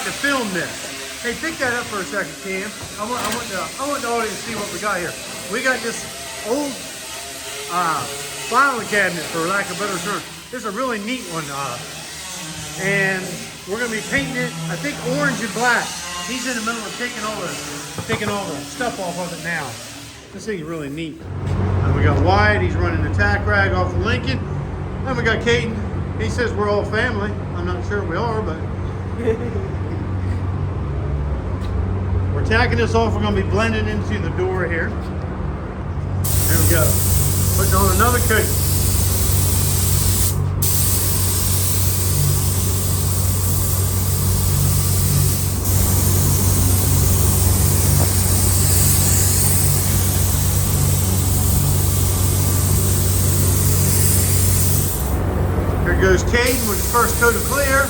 forgot to film this. Hey, pick that up for a second, Cam. I want the audience to see what we got here. We got this old filing cabinet, for lack of a better term. This is a really neat one, and we're gonna be painting it, I think, orange and black. He's in the middle of taking all the stuff off of it now. This thing's really neat. And we got Wyatt, he's running the tack rag off of Lincoln. Then we got Caden. He says we're all family. I'm not sure we are, but we're tacking this off. We're gonna be blending into the door here. There we go. Putting on another coat. Here goes Caden with his first coat of clear.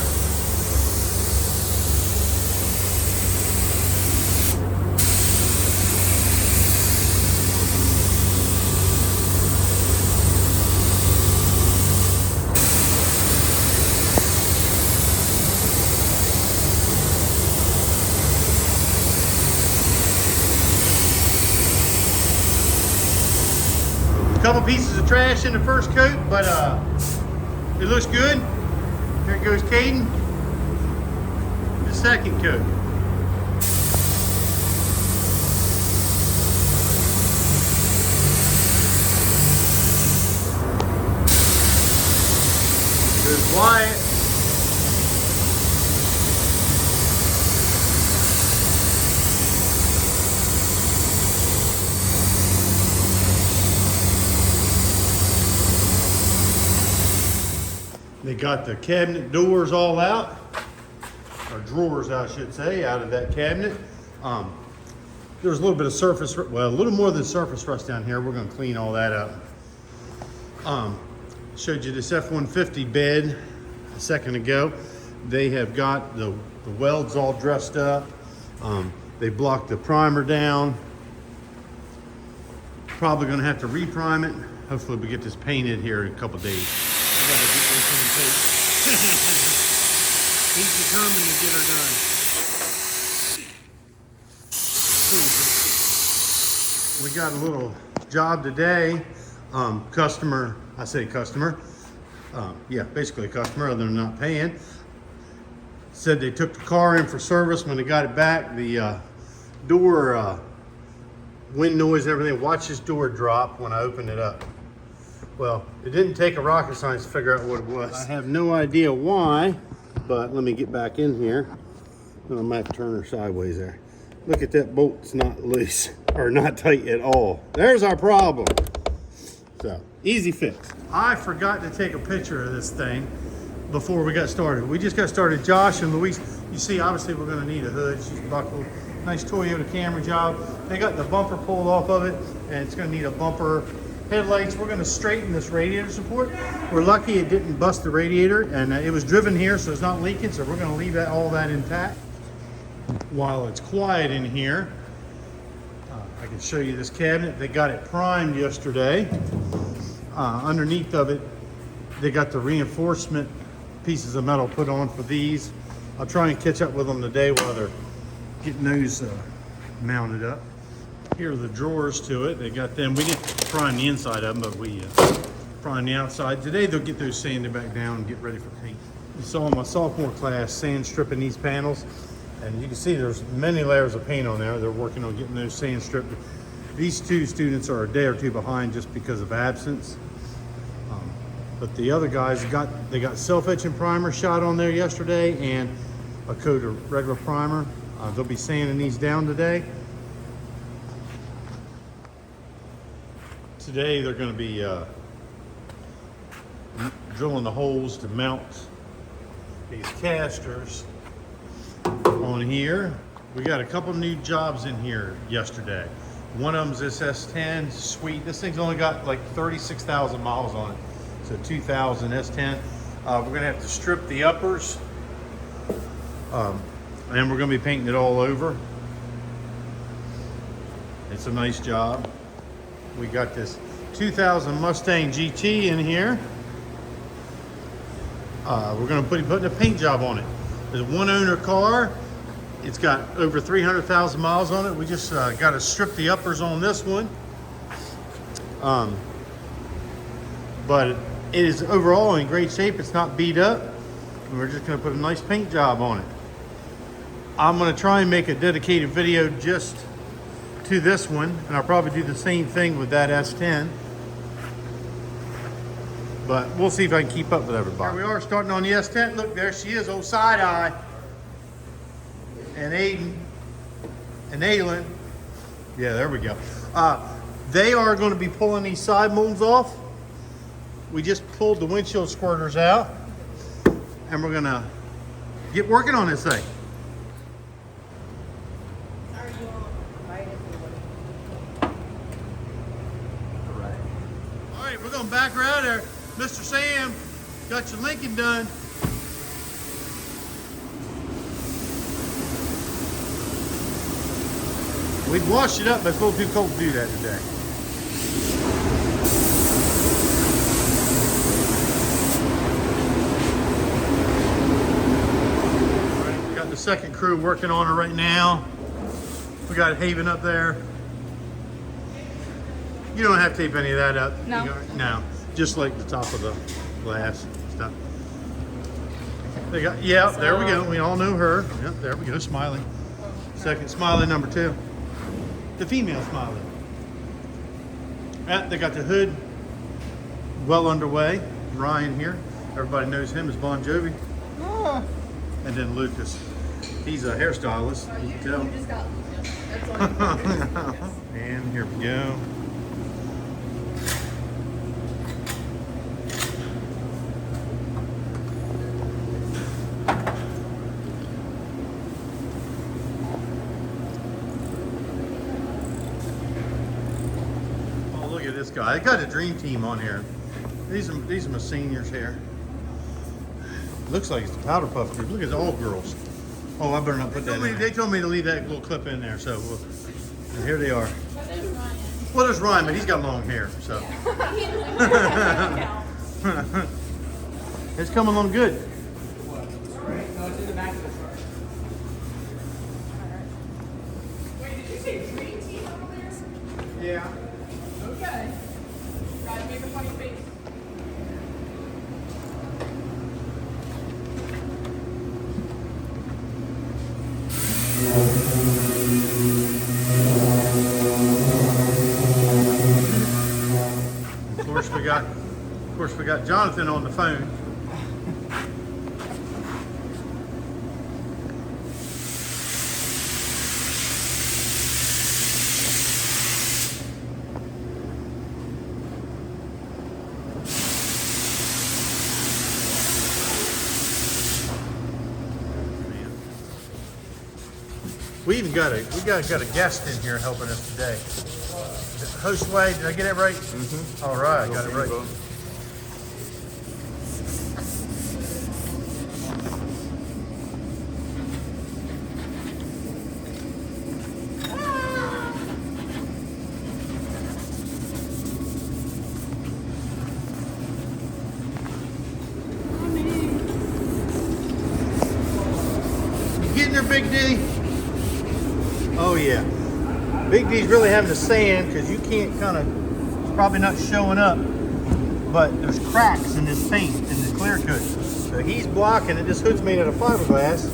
A couple pieces of trash in the first coat, but it looks good. Here goes Caden. The second coat. There's Wyatt. They got the cabinet doors all out, or drawers I should say, out of that cabinet. There's a little bit of surface, well, a little more than surface rust down here. We're gonna clean all that up. Showed you this F-150 bed a second ago. They have got the welds all dressed up. They blocked the primer down. Probably gonna have to reprime it. Hopefully we get this painted here in a couple days. I gotta get this in tape. He's determined to get her done. We got a little job today. Customer, I say customer. Yeah, basically a customer, other than not paying. Said they took the car in for service. When they got it back, the door, wind noise and everything, watch this door drop when I opened it up. Well, it didn't take a rocket science to figure out what it was. I have no idea why, but let me get back in here. I might have to turn her sideways there. Look at that bolt, it's not loose, or not tight at all. There's our problem. So, easy fix. I forgot to take a picture of this thing before we got started. We just got started. Josh and Luis, you see, obviously we're gonna need a hood. She's buckled. Nice Toyota Camry job. They got the bumper pulled off of it, and it's gonna need a bumper. Headlights, we're gonna straighten this radiator support. We're lucky it didn't bust the radiator, and it was driven here, so it's not leaking, so we're gonna leave all that intact. While it's quiet in here, I can show you this cabinet. They got it primed yesterday. Underneath of it, they got the reinforcement pieces of metal put on for these. I'll try and catch up with them today while they're getting those mounted up. Here are the drawers to it. They got them. We didn't prime the inside of them, but we prime the outside. Today they'll get those sanded back down and get ready for paint. You saw in my sophomore class sand stripping these panels, and you can see there's many layers of paint on there. They're working on getting those sand stripped. These two students are a day or two behind just because of absence. But the other guys they got self-etching primer shot on there yesterday and a coat of regular primer. They'll be sanding these down today. Today they're going to be drilling the holes to mount these casters on here. We got a couple new jobs in here yesterday. One of them's this S10, sweet. This thing's only got like 36,000 miles on it. So 2000 S10. We're gonna have to strip the uppers. And we're gonna be painting it all over. It's a nice job. We got this 2000 Mustang GT in here. We're gonna putting a paint job on it. It's a one owner car. It's got over 300,000 miles on it. We just got to strip the uppers on this one. But it is overall in great shape. It's not beat up. And we're just going to put a nice paint job on it. I'm going to try and make a dedicated video just to this one. And I'll probably do the same thing with that S10. But we'll see if I can keep up with everybody. Here we are starting on the S10. Look, there she is, old Side Eye. And Aiden. And Aylin. Yeah, there we go. They are going to be pulling these side molds off. We just pulled the windshield squirters out. And we're going to get working on this thing. All right, we're going to back her out there. Mr. Sam, got your Lincoln done. We'd wash it up, but it's a little too cold to do that today. All right, we got the second crew working on her right now. We got Haven up there. You don't have to tape any of that up. No. No. Just like the top of the glass stuff. They got, yeah, there we go. We all know her. Yep, there we go, Smiley. Second Smiley, number 2. The female Smiley. They got the hood well underway. Ryan here. Everybody knows him as Bon Jovi. Ah. And then Lucas. He's a hairstylist. You can tell. You just got Lucas. That's all. And here we go. This guy. I got a dream team on here. These are my seniors here. Looks like it's the Powder Puff group. Look at all girls. Oh, I better not put that in. They told me to leave that little clip in there, so and here they are. Well, there's Ryan, but he's got long hair, so. It's coming along good. No, it's in the back of the truck. Wait, did you say dream team over there? Yeah. Okay. Guys, make a funny face. Of course we got Jonathan on the phone. We even got a guest in here helping us today. Hostway, did I get it right? Mm-hmm. All right, I got it right. You getting there, Big D? Oh yeah. Big D's really having the sand because you can't it's probably not showing up, but there's cracks in this paint, in this clear coat. So he's blocking it. This hood's made out of fiberglass,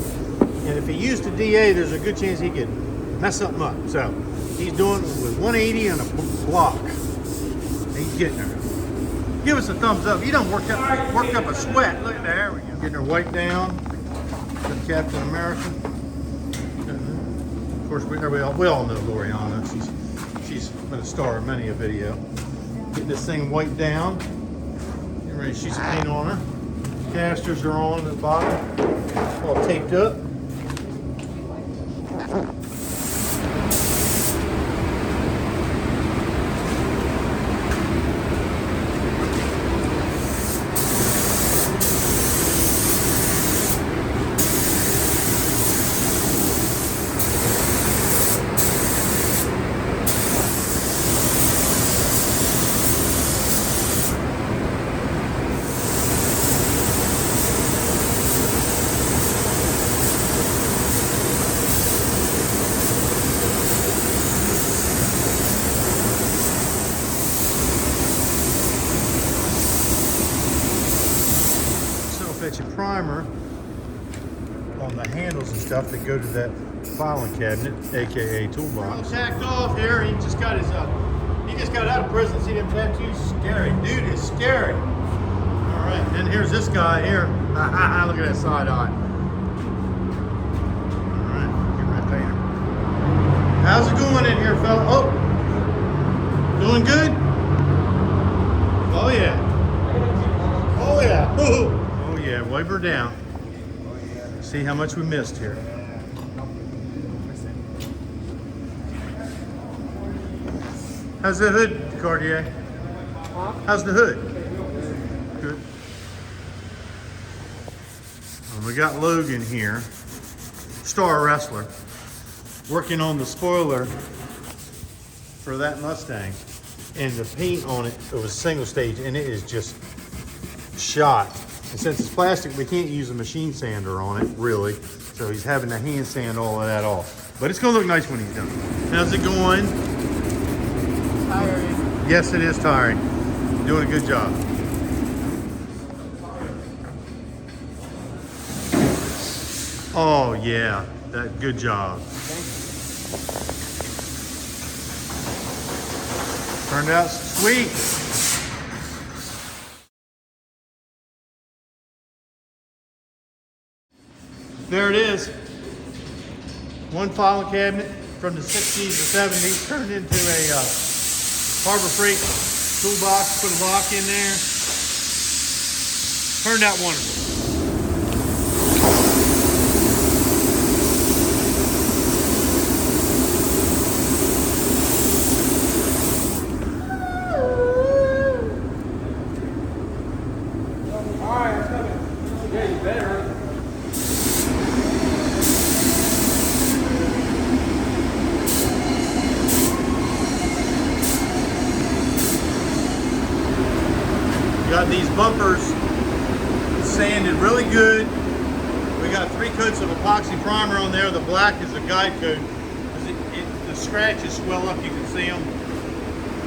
and if he used a DA, there's a good chance he could mess something up. So he's doing it with 180 and a block. He's getting her. Give us a thumbs up. You done worked up a sweat. Look, there we go. Getting her wiped down. Good Captain America. Of course, we all know Loriana. She's been a star in many a video. Getting this thing wiped down. Getting ready to shoot some paint on her. Casters are on at the bottom. All taped up. stuff that go to that filing cabinet, aka toolbox. Tacked off here. He just got his he just got out of prison. See them tattoos? Scary. Dude is scary. All right, and here's this guy here. Look at that side eye. All right, get that painter. How's it going in here, fella? Oh, doing good? Oh yeah. Oh yeah. Oh yeah. Wipe her down. See how much we missed here. How's the hood, Cartier? How's the hood? Good. We got Logan here, star wrestler, working on the spoiler for that Mustang. And the paint on it was single stage, and it is just shot. And since it's plastic, we can't use a machine sander on it, really. So he's having to hand sand all of that off. But it's gonna look nice when he's done. How's it going? Tiring. Yes, it is tiring. Doing a good job. Oh yeah, that good job. Turned out sweet. There it is. One filing cabinet from the 60s or 70s turned into a Harbor Freight toolbox. Put a lock in there. Turned out wonderful. Alright, it's coming. Yeah, you better. Got these bumpers sanded really good. We got 3 coats of epoxy primer on there. The black is a guide coat. The scratches swell up, you can see them.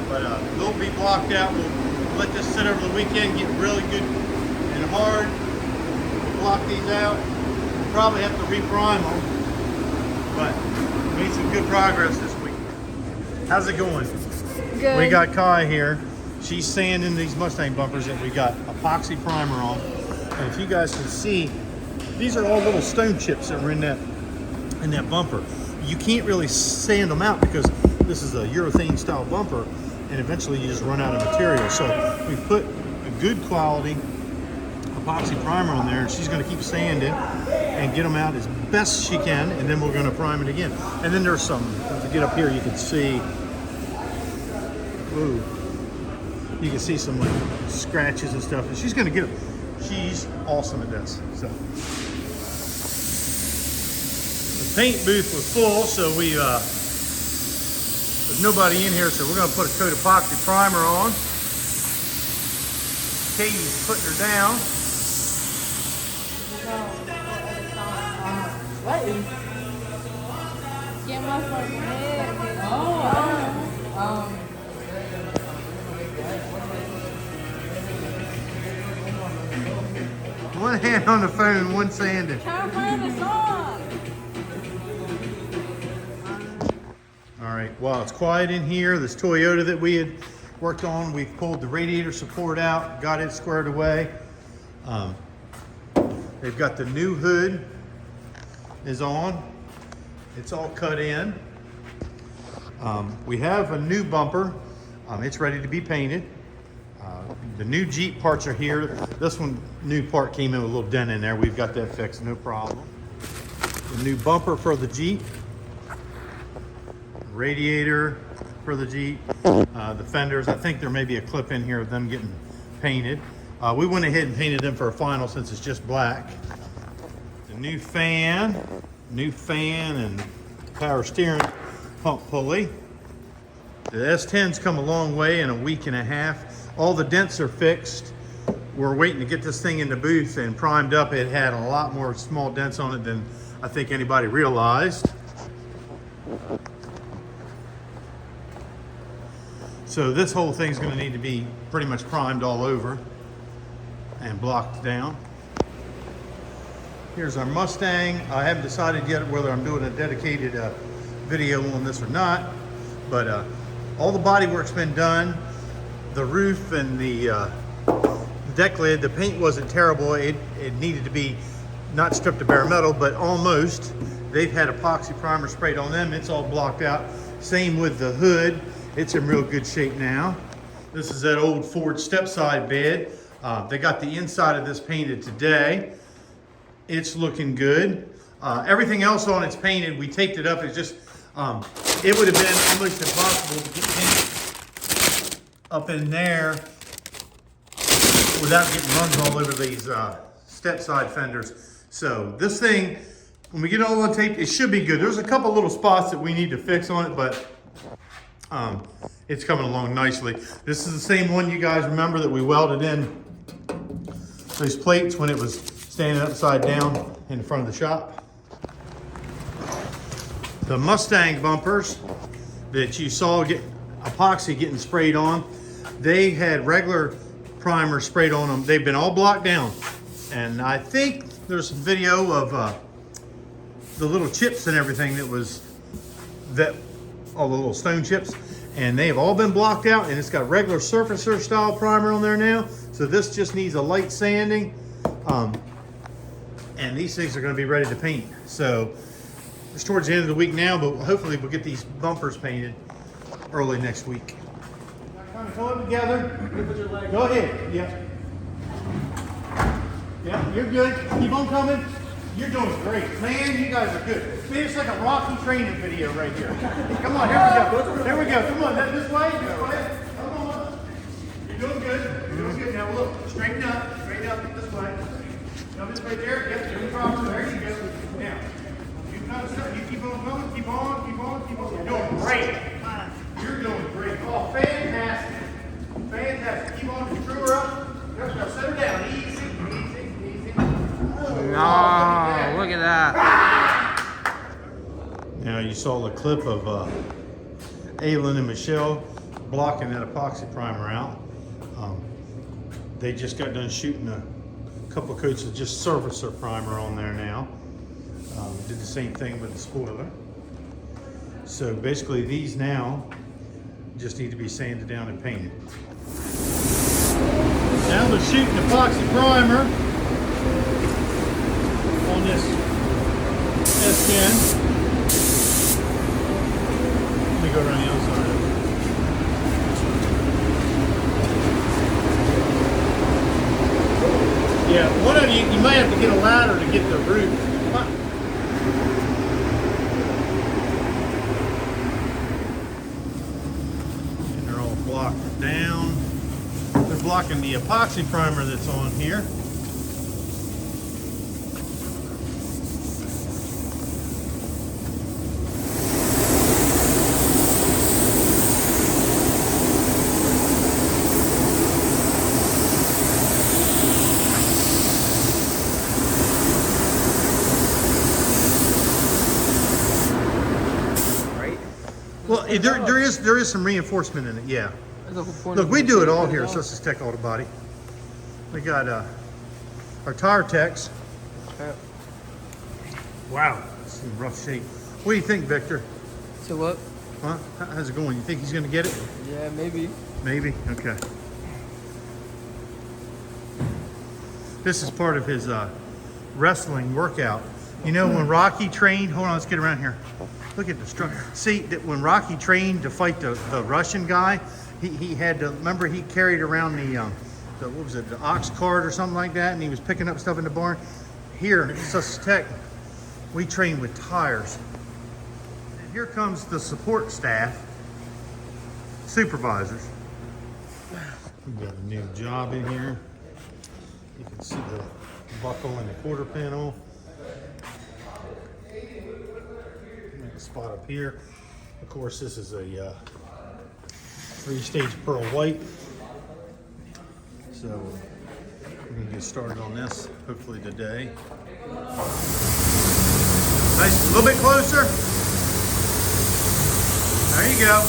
But they'll be blocked out. We'll let this sit over the weekend, get really good and hard. Block these out. We'll probably have to reprime them. But we made some good progress this week. How's it going? Good. We got Kai here. She's sanding these Mustang bumpers that we got epoxy primer on. And if you guys can see, these are all little stone chips that were in that bumper. You can't really sand them out because this is a urethane style bumper, and eventually you just run out of material. So we put a good quality epoxy primer on there, and she's going to keep sanding and get them out as best she can, and then we're going to prime it again. And then there's some, if you get up here, you can see, ooh, you can see some like scratches and stuff, and she's going to get them. She's awesome at this. So the paint booth was full, so we there's nobody in here, so we're going to put a coat of epoxy primer on. Katie's putting her down. Slightly. Get my fucking head. One hand on the phone, one sanding. Turn this on. All right, while it's quiet in here, this Toyota that we had worked on, we've pulled the radiator support out, got it squared away. They've got the new hood is on. It's all cut in. We have a new bumper. It's ready to be painted. The new Jeep parts are here. This one, new part came in with a little dent in there. We've got that fixed, no problem. The new bumper for the Jeep. Radiator for the Jeep. The fenders, I think there may be a clip in here of them getting painted. We went ahead and painted them for a final since it's just black. The new fan and power steering pump pulley. The S10's come a long way in a week and a half. All the dents are fixed. We're waiting to get this thing in the booth and primed up. It had a lot more small dents on it than I think anybody realized. So this whole thing's going to need to be pretty much primed all over and blocked down. Here's our Mustang. I haven't decided yet whether I'm doing a dedicated video on this or not, but all the body work's been done. The roof and the deck lid, the paint wasn't terrible. It needed to be not stripped to bare metal, but almost. They've had epoxy primer sprayed on them. It's all blocked out. Same with the hood. It's in real good shape now. This is that old Ford step-side bed. They got the inside of this painted today. It's looking good. Everything else on it's painted. We taped it up. It's just, it would have been almost impossible to get paint up in there without getting runs all over these step-side fenders. So this thing, when we get all on tape, it should be good. There's a couple little spots that we need to fix on it, but it's coming along nicely. This is the same one you guys remember that we welded in those plates when it was standing upside down in front of the shop. The Mustang bumpers that you saw get epoxy getting sprayed on, they had regular primer sprayed on them. They've been all blocked down. And I think there's some video of the little chips and everything that all the little stone chips, and they have all been blocked out, and it's got regular surfacer style primer on there now. So this just needs a light sanding. And these things are going to be ready to paint. So it's towards the end of the week now, but hopefully we'll get these bumpers painted early next week. Kind of pull it together. Go ahead. Yeah. Yeah, you're good. Keep on coming. You're doing great. Man, you guys are good. Man, it's like a Rocky training video right here. Come on, here we go. There we go. Come on, this way. Come on. You're doing good. You're doing good. Now look, straighten up this way. Come this way there. Yep, doing proper. There you go. Now, you kind of start. You keep on going. Keep on. You're doing great. You're doing great. Oh, fantastic. Fantastic. Keep on. Screw her up. Now set her down. Easy. No, look at that. Now you saw the clip of Aylin and Michelle blocking that epoxy primer out. They just got done shooting a couple coats of just surfacer primer on there now. Did the same thing with the spoiler. So basically these now just need to be sanded down and painted. Now they're shooting epoxy primer on this S10. Let me go around the other side. Yeah, one of you might have to get a ladder to get the roof. And they're all blocked down. They're blocking the epoxy primer that's on here. Well, there is some reinforcement in it, yeah. Look, we do it all here at Sussex Tech Auto Body. We got our tire techs. Wow, it's in rough shape. What do you think, Victor? So what? Huh? How's it going? You think he's going to get it? Yeah, maybe. Maybe? Okay. This is part of his wrestling workout. You know, when Rocky trained, hold on, let's get around here. Look at the structure. See, that when Rocky trained to fight the Russian guy, he had to, remember he carried around the what was it, the ox cart or something like that, and he was picking up stuff in the barn. Here at Sussex Tech, we train with tires. And here comes the support staff, supervisors. We've got a new job in here. You can see the buckle and the quarter panel. Make a spot up here. Of course, this is a 3-stage pearl white. So we're going to get started on this hopefully today. Nice, a little bit closer. There you go.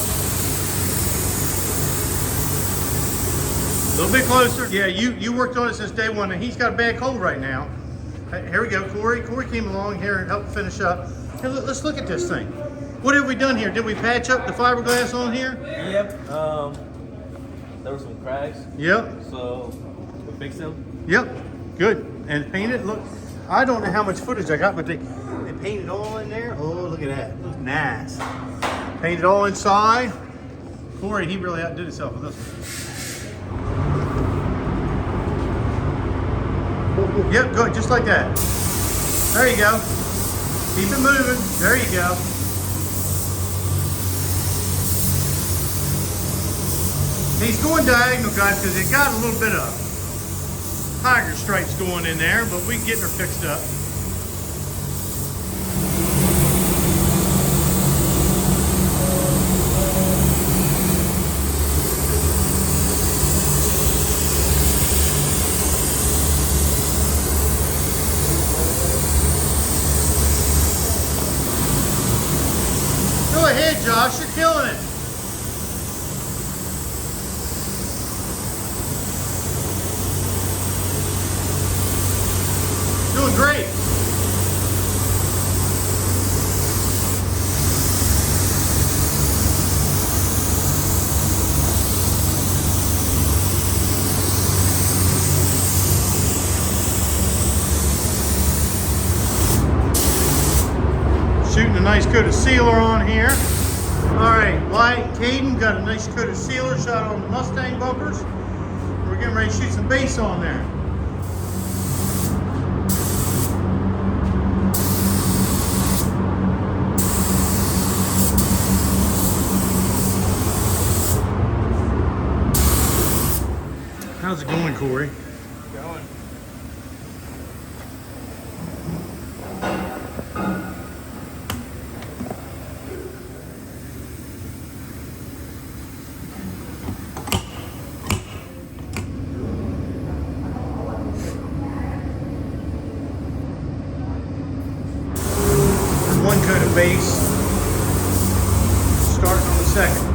A little bit closer. Yeah, you worked on it since day one, and he's got a bad cold right now. Hey, here we go, Corey. Corey came along here and helped finish up. Here, let's look at this thing. What have we done here? Did we patch up the fiberglass on here? Yep. There were some cracks, Yep. so we fixed them. Yep. Good. And painted. Look, I don't know how much footage I got, but they painted all in there. Oh, look at that. Looks nice. Painted all inside. Corey, he really outdid himself with this one. Yep, good. Just like that. There you go. Keep it moving. There you go. He's going diagonal, guys, because it got a little bit of tiger stripes going in there, but we can get her fixed up. Go ahead, Josh, you're killing it. Doing great. Shooting a nice coat of sealer on here. All right, Wyatt and Caden got a nice coat of sealer shot on the Mustang bumpers. We're getting ready to shoot some base on there. How's it going, Corey? Going. One coat of base. Starting on the second.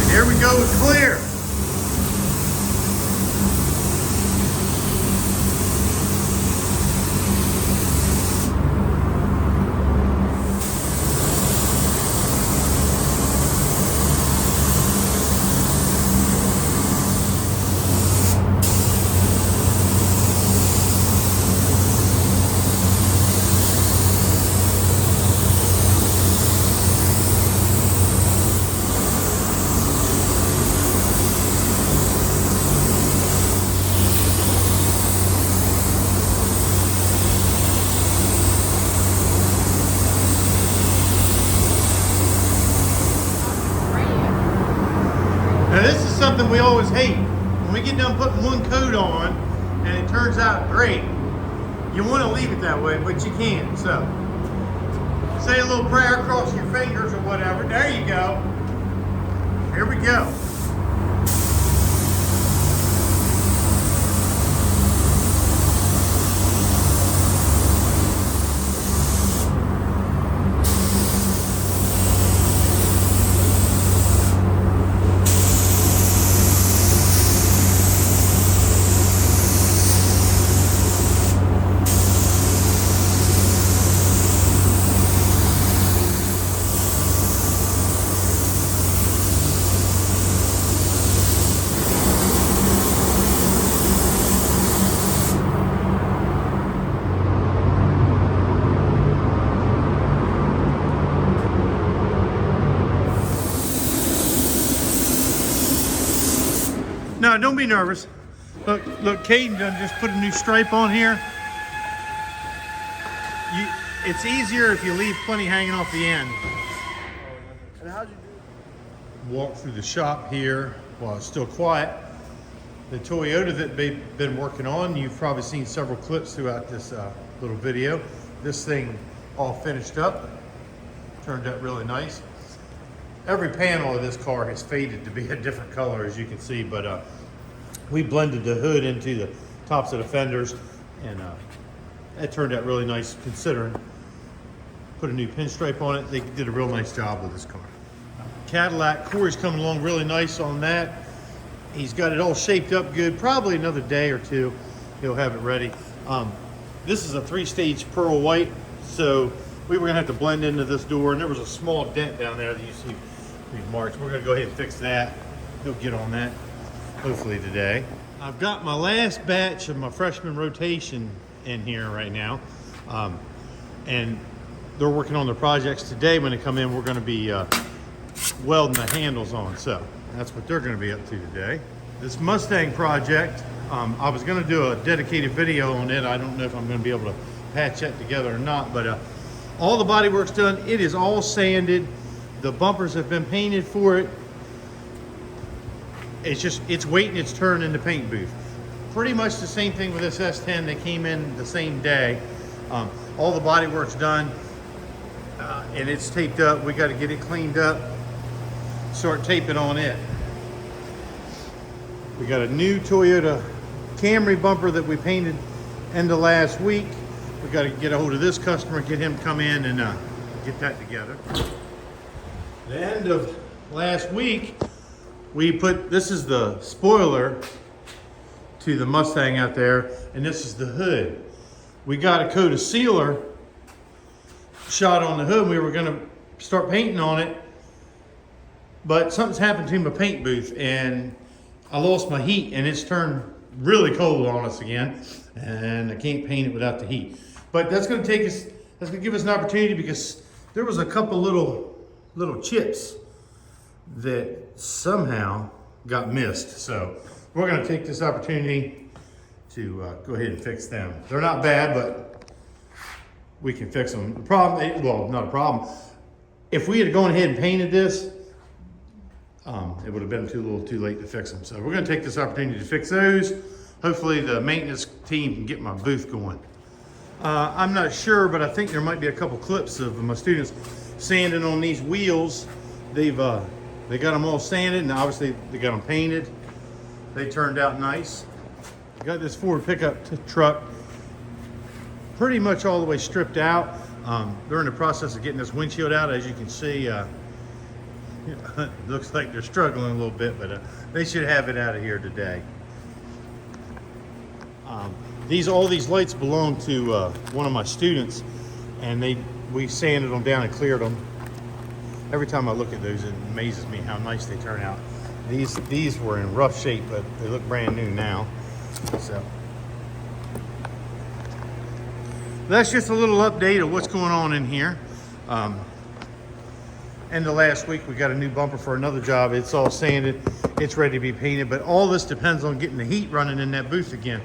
Here we go with clear. Now this is something we always hate. When we get done putting one coat on and it turns out great, you want to leave it that way, but you can't. So say a little prayer, cross your fingers or whatever. There you go. Here we go. No, don't be nervous. Look, Caden done just put a new stripe on here. It's easier if you leave plenty hanging off the end. And how'd you do? Walk through the shop here while it's still quiet. The Toyota that they've been working on, you've probably seen several clips throughout this little video. This thing all finished up. Turned out really nice. Every panel of this car has faded to be a different color, as you can see, but we blended the hood into the tops of the fenders, and that turned out really nice considering. Put a new pinstripe on it. They did a real nice job with this car. Cadillac. Corey's coming along really nice on that. He's got it all shaped up good. Probably another day or two, he'll have it ready. This is a 3-stage pearl white, so we were gonna have to blend into this door, and there was a small dent down there that you see we've marked. We're gonna go ahead and fix that. He'll get on that hopefully today. I've got my last batch of my freshman rotation in here right now, and they're working on their projects today. When they come in, we're going to be welding the handles on, so that's what they're going to be up to today. This Mustang project, I was going to do a dedicated video on it. I don't know if I'm going to be able to patch that together or not, but all the body work's done. It is all sanded. The bumpers have been painted for it. It's waiting its turn in the paint booth. Pretty much the same thing with this S10. They came in the same day. All the body work's done, and it's taped up. We got to get it cleaned up, start taping on it. We got a new Toyota Camry bumper that we painted end of last week. We got to get a hold of this customer, get him to come in and get that together. The end of last week, this is the spoiler to the Mustang out there, and this is the hood. We got a coat of sealer shot on the hood. We were gonna start painting on it, but something's happened to my paint booth, and I lost my heat, and it's turned really cold on us again, and I can't paint it without the heat. But that's gonna give us an opportunity, because there was a couple little chips that somehow got missed. So we're gonna take this opportunity to go ahead and fix them. They're not bad, but we can fix them. The problem, well, not a problem. If we had gone ahead and painted this, it would have been a little too late to fix them. So we're gonna take this opportunity to fix those. Hopefully the maintenance team can get my booth going. I'm not sure, but I think there might be a couple clips of my students sanding on these wheels. They got them all sanded, and obviously they got them painted. They turned out nice. Got this Ford pickup truck pretty much all the way stripped out. They're in the process of getting this windshield out. As you can see, it looks like they're struggling a little bit, but they should have it out of here today. All these lights belong to one of my students, and we sanded them down and cleared them. Every time I look at those, it amazes me how nice they turn out. These were in rough shape, but they look brand new now. So that's just a little update of what's going on in here. End of last week, we got a new bumper for another job. It's all sanded, it's ready to be painted, but all this depends on getting the heat running in that booth again.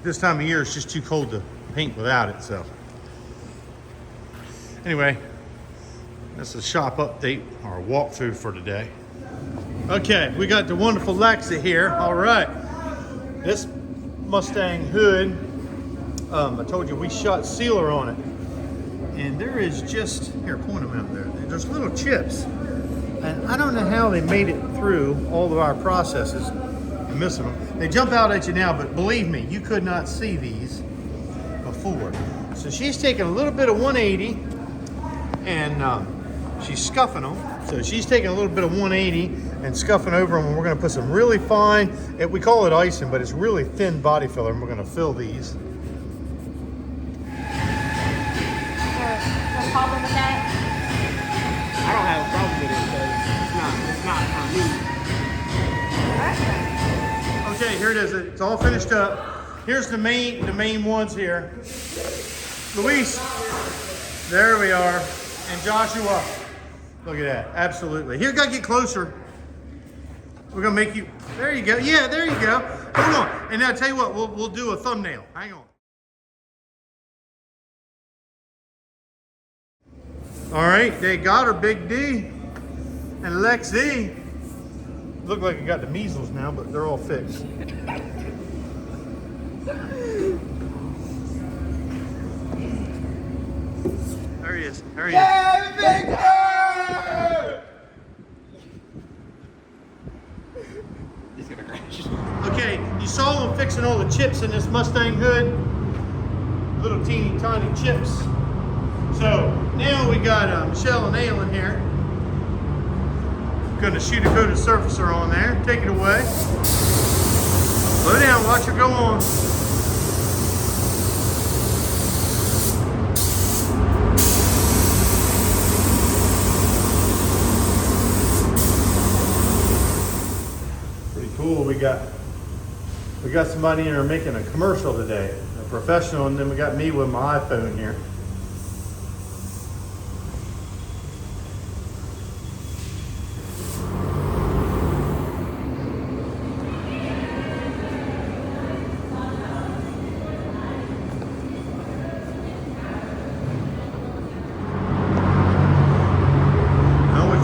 This time of year, it's just too cold to paint without it. So anyway, that's a shop update, or walkthrough for today. Okay, we got the wonderful Lexa here. All right, this Mustang hood, I told you we shot sealer on it, and there is just, here, point them out there. There's little chips, and I don't know how they made it through all of our processes. I'm missing them. They jump out at you now, but believe me, you could not see these before. So she's taking a little bit of 180, and she's scuffing them. So she's taking a little bit of 180 and scuffing over them, and we're gonna put some really fine, we call it icing, but it's really thin body filler, and we're gonna fill these. No problem with that? I don't have a problem with it because it's not for me. Okay, here it is. It's all finished up. Here's the main ones here. Luis, there we are. And Joshua, look at that, absolutely. Here, gotta get closer. We're gonna make you, there you go. Yeah, there you go. Hold on, and now I'll tell you what, we'll do a thumbnail. Hang on. All right, they got her, Big D and Lexi. Look like it got the measles now, but they're all fixed. There he is. There he is. He's gonna crash. Okay, you saw them fixing all the chips in this Mustang hood. Little teeny tiny chips. So now we got Michelle and Alan here. Gonna shoot a coated surfacer on there. Take it away. Slow down, watch it go on. Pretty cool. We got somebody in there making a commercial today, a professional, and then we got me with my iPhone here.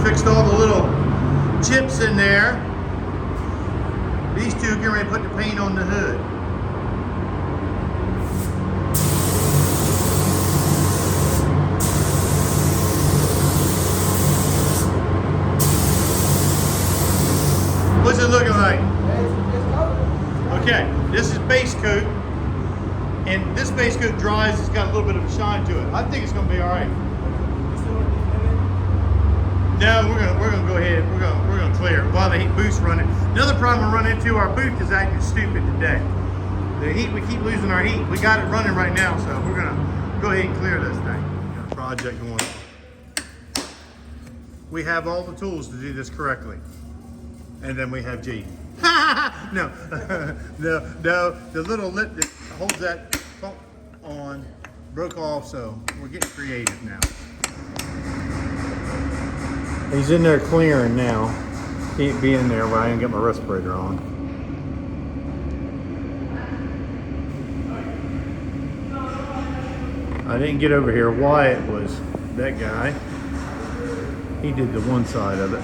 Fixed all the little chips in there. These two get ready to put the paint on the hood. What's it looking like? Okay, this is base coat, and this base coat dries. It's got a little bit of a shine to it. I think it's going to be all right. No, we're gonna go ahead. We're gonna clear it while the heat boost's running. Another problem we run into, our boot is acting stupid today. The heat, we keep losing our heat. We got it running right now, so we're gonna go ahead and clear this thing. Got a project going on. We have all the tools to do this correctly, and then we have G. No, no. The little lip that holds that pump on broke off, so we're getting creative now. He's in there clearing now. Can't be in there where I didn't get my respirator on. I didn't get over here. Wyatt was that guy. He did the one side of it.